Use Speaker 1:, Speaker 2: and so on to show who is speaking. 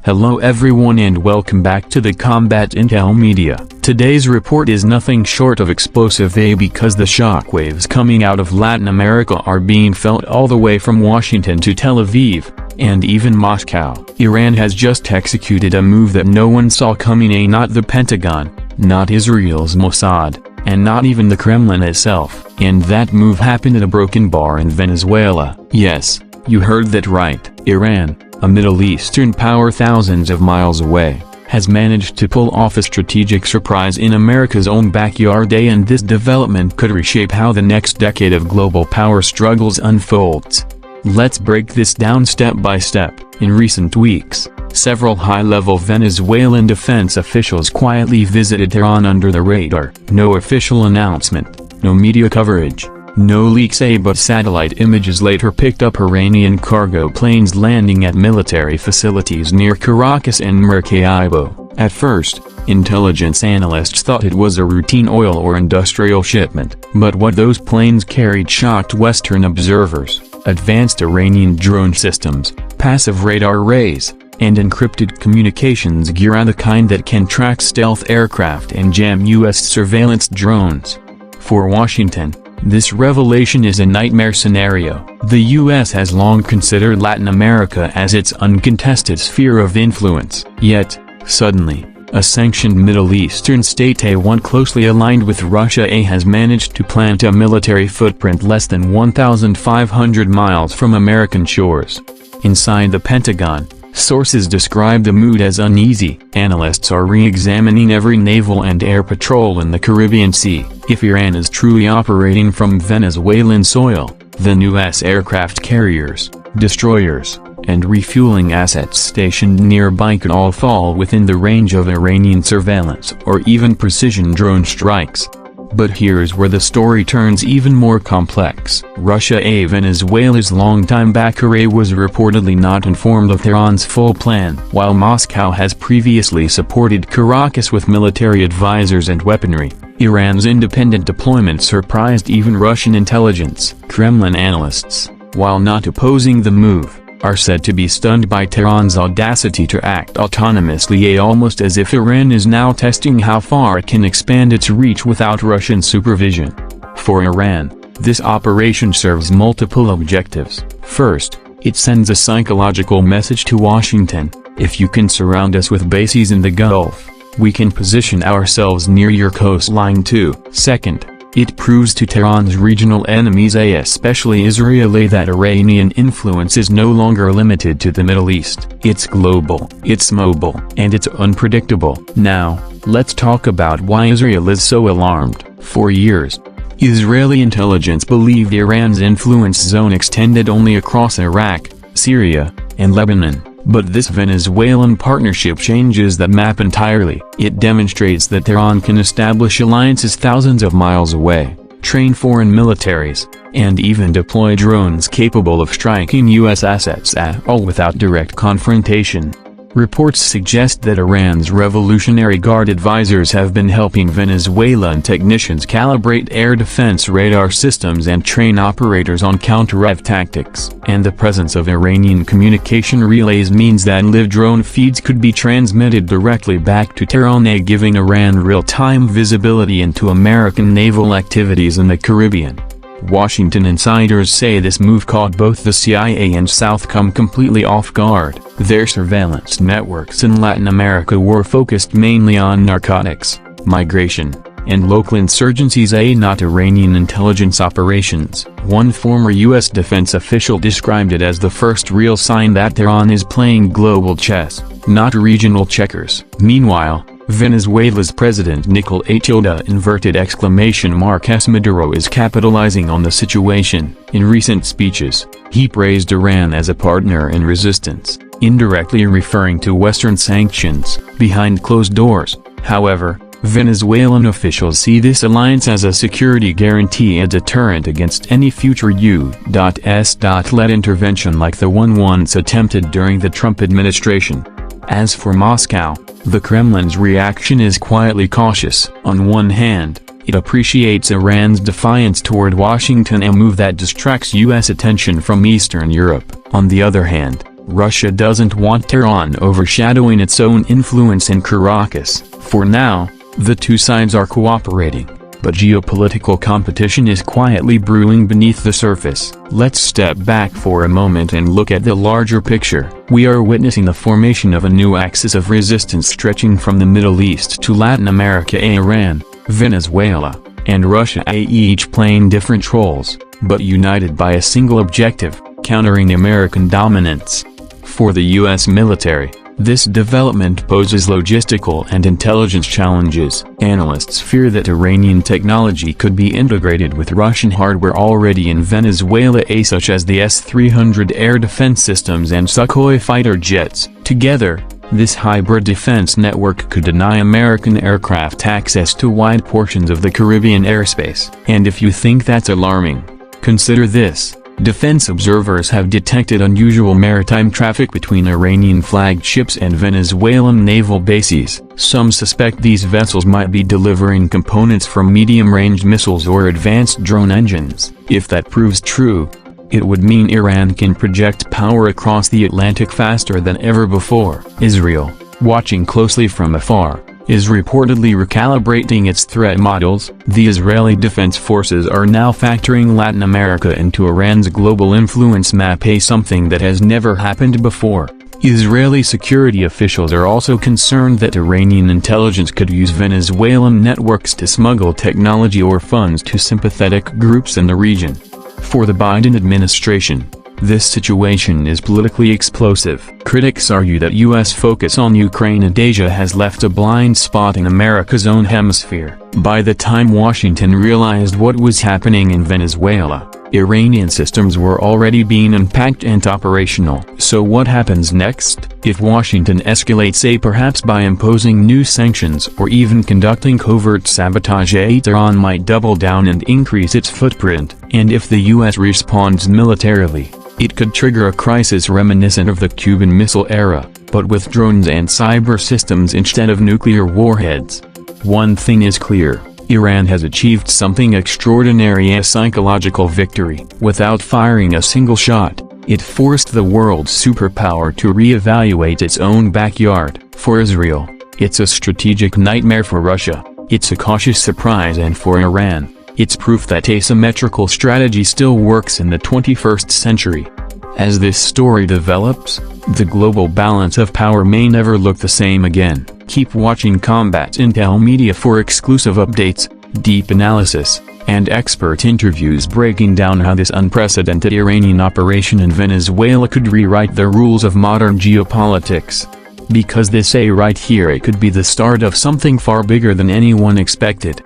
Speaker 1: Hello everyone and welcome back to the Combat Intel Media. Today's report is nothing short of explosive because the shockwaves coming out of Latin America are being felt all the way from Washington to Tel Aviv, and even Moscow. Iran has just executed a move that no one saw coming, not the Pentagon, not Israel's Mossad, and not even the Kremlin itself. And that move happened at a broken bar in Venezuela. Yes, you heard that right. Iran, a Middle Eastern power thousands of miles away, has managed to pull off a strategic surprise in America's own backyard, and this development could reshape how the next decade of global power struggles unfolds. Let's break this down step by step. In recent weeks, several high-level Venezuelan defense officials quietly visited Tehran under the radar. No official announcement, no media coverage, no leaks, but satellite images later picked up Iranian cargo planes landing at military facilities near Caracas and Maracaibo. At first, intelligence analysts thought it was a routine oil or industrial shipment, but what those planes carried shocked Western observers. Advanced Iranian drone systems, passive radar arrays, and encrypted communications gear, the kind that can track stealth aircraft and jam U.S. surveillance drones. For Washington, this revelation is a nightmare scenario. The U.S. has long considered Latin America as its uncontested sphere of influence. Yet, suddenly, a sanctioned Middle Eastern state, one closely aligned with Russia, has managed to plant a military footprint less than 1,500 miles from American shores. Inside the Pentagon, sources describe the mood as uneasy. Analysts are re-examining every naval and air patrol in the Caribbean Sea. If Iran is truly operating from Venezuelan soil, then U.S. aircraft carriers, destroyers, and refueling assets stationed nearby could all fall within the range of Iranian surveillance or even precision drone strikes. But here's where the story turns even more complex. Russia, Venezuela's longtime backer, was reportedly not informed of Tehran's full plan. While Moscow has previously supported Caracas with military advisors and weaponry, Iran's independent deployment surprised even Russian intelligence. Kremlin analysts, while not opposing the move, are said to be stunned by Tehran's audacity to act autonomously, almost as if Iran is now testing how far it can expand its reach without Russian supervision. For Iran, this operation serves multiple objectives. First, it sends a psychological message to Washington: if you can surround us with bases in the Gulf, we can position ourselves near your coastline too. Second, it proves to Tehran's regional enemies, especially Israel, that Iranian influence is no longer limited to the Middle East. It's global, it's mobile, and it's unpredictable. Now, let's talk about why Israel is so alarmed. For years, Israeli intelligence believed Iran's influence zone extended only across Iraq, Syria, and Lebanon. But this Venezuelan partnership changes that map entirely. It demonstrates that Tehran can establish alliances thousands of miles away, train foreign militaries, and even deploy drones capable of striking U.S. assets, all without direct confrontation. Reports suggest that Iran's Revolutionary Guard advisors have been helping Venezuelan technicians calibrate air defense radar systems and train operators on counter-EV tactics. And the presence of Iranian communication relays means that live drone feeds could be transmitted directly back to Tehran, giving Iran real-time visibility into American naval activities in the Caribbean. Washington insiders say this move caught both the CIA and Southcom completely off guard. Their surveillance networks in Latin America were focused mainly on narcotics, migration, and local insurgencies, not Iranian intelligence operations. One former U.S. defense official described it as the first real sign that Tehran is playing global chess, not regional checkers. Meanwhile, Venezuela's President S Maduro is capitalizing on the situation. In recent speeches, he praised Iran as a partner in resistance, indirectly referring to Western sanctions. Behind closed doors, however, Venezuelan officials see this alliance as a security guarantee, a deterrent against any future U.S.-led intervention like the one once attempted during the Trump administration. As for Moscow, the Kremlin's reaction is quietly cautious. On one hand, It appreciates Iran's defiance toward Washington, a move that distracts U.S. attention from Eastern Europe. On the other hand, Russia doesn't want Tehran overshadowing its own influence in Caracas. For now, the two sides are cooperating, but geopolitical competition is quietly brewing beneath the surface. Let's step back for a moment and look at the larger picture. We are witnessing the formation of a new axis of resistance stretching from the Middle East to Latin America. Iran, Venezuela, and Russia, each playing different roles, but united by a single objective: countering American dominance. For the U.S. military, this development poses logistical and intelligence challenges. Analysts fear that Iranian technology could be integrated with Russian hardware already in Venezuela, such as the S-300 air defense systems and Sukhoi fighter jets. Together, this hybrid defense network could deny American aircraft access to wide portions of the Caribbean airspace. And if you think that's alarming, consider this. Defense observers have detected unusual maritime traffic between Iranian flagged ships and Venezuelan naval bases. Some suspect these vessels might be delivering components for medium-range missiles or advanced drone engines. If that proves true, it would mean Iran can project power across the Atlantic faster than ever before. Israel, watching closely from afar, is reportedly recalibrating its threat models. The Israeli Defense Forces are now factoring Latin America into Iran's global influence map, something that has never happened before. Israeli security officials are also concerned that Iranian intelligence could use Venezuelan networks to smuggle technology or funds to sympathetic groups in the region. For the Biden administration, this situation is politically explosive. Critics argue that U.S. focus on Ukraine and Asia has left a blind spot in America's own hemisphere. By the time Washington realized what was happening in Venezuela, Iranian systems were already being unpacked and operational. So what happens next? If Washington escalates, perhaps by imposing new sanctions or even conducting covert sabotage, Tehran might double down and increase its footprint. And if the U.S. responds militarily, it could trigger a crisis reminiscent of the Cuban Missile era, but with drones and cyber systems instead of nuclear warheads. One thing is clear: Iran has achieved something extraordinary, a psychological victory. Without firing a single shot, it forced the world's superpower to re-evaluate its own backyard. For Israel, it's a strategic nightmare. For Russia, it's a cautious surprise, and for Iran, it's proof that asymmetrical strategy still works in the 21st century. As this story develops, the global balance of power may never look the same again. Keep watching Combat Intel Media for exclusive updates, deep analysis, and expert interviews breaking down how this unprecedented Iranian operation in Venezuela could rewrite the rules of modern geopolitics. Because this right here, it could be the start of something far bigger than anyone expected.